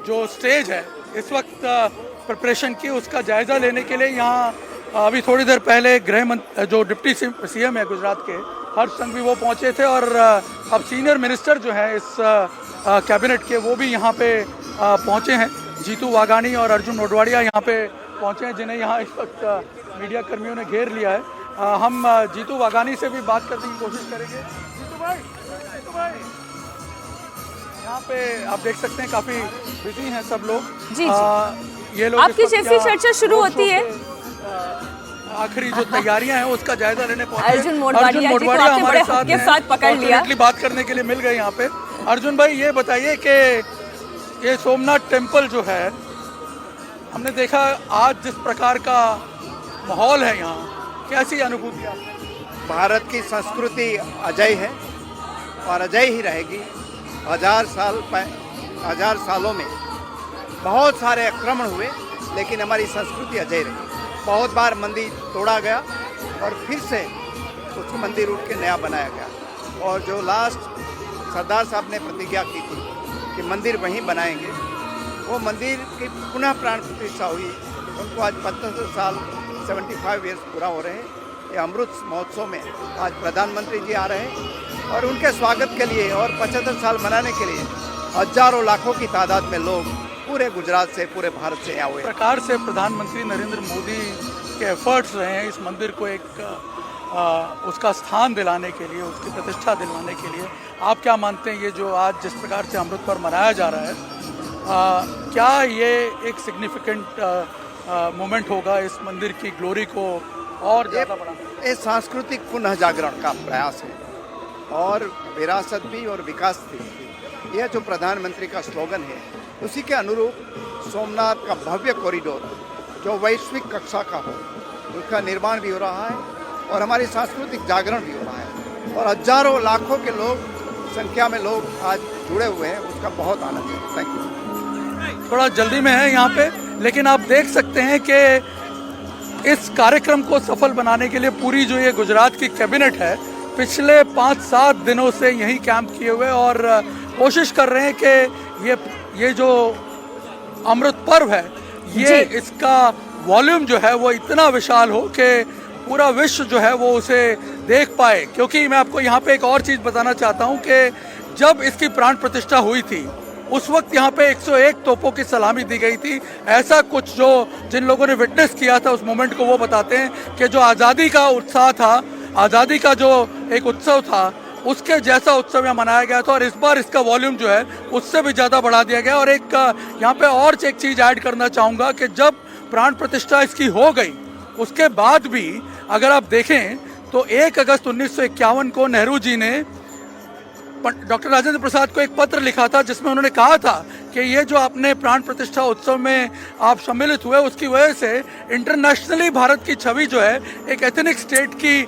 जो स्टेज है इस वक्त प्रिपरेशन की, उसका जायजा लेने के लिए यहाँ अभी थोड़ी देर पहले गृह मंत्री जो डिप्टी सीएम है गुजरात के हर्ष संघवी वो पहुँचे थे और अब सीनियर मिनिस्टर जो है इस कैबिनेट के वो भी यहाँ पे पहुँचे हैं। जीतू वाघानी और अर्जुन मोढवाडिया यहाँ पे पहुँचे हैं जिन्हें यहाँ इस वक्त मीडिया कर्मियों ने घेर लिया है। हम जीतू वाघानी से भी बात करने की कोशिश करेंगे। जीतू भाई यहाँ पे आप देख सकते हैं काफी बिजी हैं सब लोग। जी ये लोग आपकी जैसी चर्चा शुरू होती है, आखिरी जो तैयारियां हैं उसका जायजा लेने पहुंचे। अर्जुन मोढवाडिया हमारे साथ पकड़ लिया, बात करने के लिए मिल गए यहाँ पे। अर्जुन भाई ये बताइए कि ये सोमनाथ टेम्पल जो है हमने देखा आज जिस प्रकार का माहौल है यहाँ, कैसी अनुभूति आपको? भारत की संस्कृति अजय है और अजय ही रहेगी। हजार सालों में बहुत सारे आक्रमण हुए लेकिन हमारी संस्कृति अजय रही। बहुत बार मंदिर तोड़ा गया और फिर से उस मंदिर उठ के नया बनाया गया और जो लास्ट सरदार साहब ने प्रतिज्ञा की थी कि मंदिर वहीं बनाएंगे, वो मंदिर की पुनः प्राण प्रतिष्ठा हुई। उनको आज 75 साल 75 ईयर्स पूरा हो रहे हैं। ये अमृत महोत्सव में आज प्रधानमंत्री जी आ रहे हैं और उनके स्वागत के लिए और 75 साल मनाने के लिए हजारों लाखों की तादाद में लोग पूरे गुजरात से, पूरे भारत से आए हुए। प्रकार से प्रधानमंत्री नरेंद्र मोदी के एफर्ट्स रहे हैं इस मंदिर को एक उसका स्थान दिलाने के लिए, उसकी प्रतिष्ठा दिलवाने के लिए। आप क्या मानते हैं ये जो आज जिस प्रकार से अमृत पर्व मनाया जा रहा है, क्या ये एक सिग्निफिकेंट मोमेंट होगा इस मंदिर की ग्लोरी को और ज़्यादा बढ़ाने? ये सांस्कृतिक पुनः जागरण का प्रयास है और विरासत भी और विकास भी। यह जो प्रधानमंत्री का स्लोगन है उसी के अनुरूप सोमनाथ का भव्य कॉरिडोर जो वैश्विक कक्षा का हो उसका निर्माण भी हो रहा है और हमारी सांस्कृतिक जागरण भी हो रहा है और हजारों लाखों के लोग संख्या में लोग आज जुड़े हुए हैं। उसका बहुत आनंद है। Thank you. थोड़ा जल्दी में है यहाँ पे, लेकिन आप देख सकते हैं कि इस कार्यक्रम को सफल बनाने के लिए पूरी जो ये गुजरात की कैबिनेट है पिछले 5-7 दिनों से यहीं कैंप किए हुए और कोशिश कर रहे हैं कि ये जो अमृत पर्व है ये इसका वॉल्यूम जो है वो इतना विशाल हो कि पूरा विश्व जो है वो उसे देख पाए। क्योंकि मैं आपको यहाँ पे एक और चीज़ बताना चाहता हूँ कि जब इसकी प्राण प्रतिष्ठा हुई थी उस वक्त यहाँ पे 101 तोपों की सलामी दी गई थी। ऐसा कुछ जो जिन लोगों ने विटनेस किया था उस मोमेंट को वो बताते हैं कि जो आज़ादी का उत्साह था, आज़ादी का जो एक उत्सव था उसके जैसा उत्सव यहाँ मनाया गया था और इस बार इसका वॉल्यूम जो है उससे भी ज़्यादा बढ़ा दिया गया। और एक यहाँ पे और एक चीज़ ऐड करना चाहूँगा कि जब प्राण प्रतिष्ठा इसकी हो गई उसके बाद भी अगर आप देखें तो 1 अगस्त 1951 को नेहरू जी ने डॉक्टर राजेंद्र प्रसाद को एक पत्र लिखा था जिसमें उन्होंने कहा था कि ये जो आपने प्राण प्रतिष्ठा उत्सव में आप सम्मिलित हुए उसकी वजह से इंटरनेशनली भारत की छवि जो है एक एथनिक स्टेट की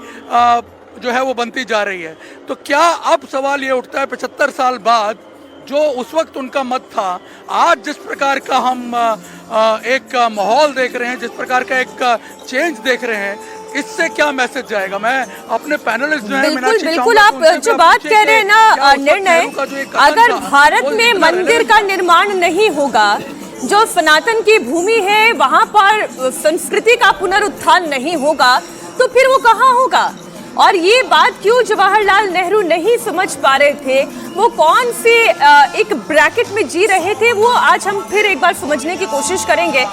जो है वो बनती जा रही है। तो क्या अब सवाल ये उठता है 75 साल बाद जो उस वक्त उनका मत था, आज जिस प्रकार का हम एक माहौल देख रहे हैं, जिस प्रकार का एक चेंज देख रहे हैं, इससे क्या मैसेज जाएगा? मैं अपने पैनलिस्ट जो है बिल्कुल आप जो बात कह रहे हैं ना निर्णय, अगर भारत में मंदिर का निर्माण नहीं होगा, जो सनातन की भूमि है वहां पर संस्कृति का पुनरुत्थान नहीं होगा तो फिर वो कहाँ होगा? और ये बात क्यों जवाहरलाल नेहरू नहीं समझ पा रहे थे, वो कौन सी एक ब्रैकेट में जी रहे थे, वो आज हम फिर एक बार समझने की कोशिश करेंगे।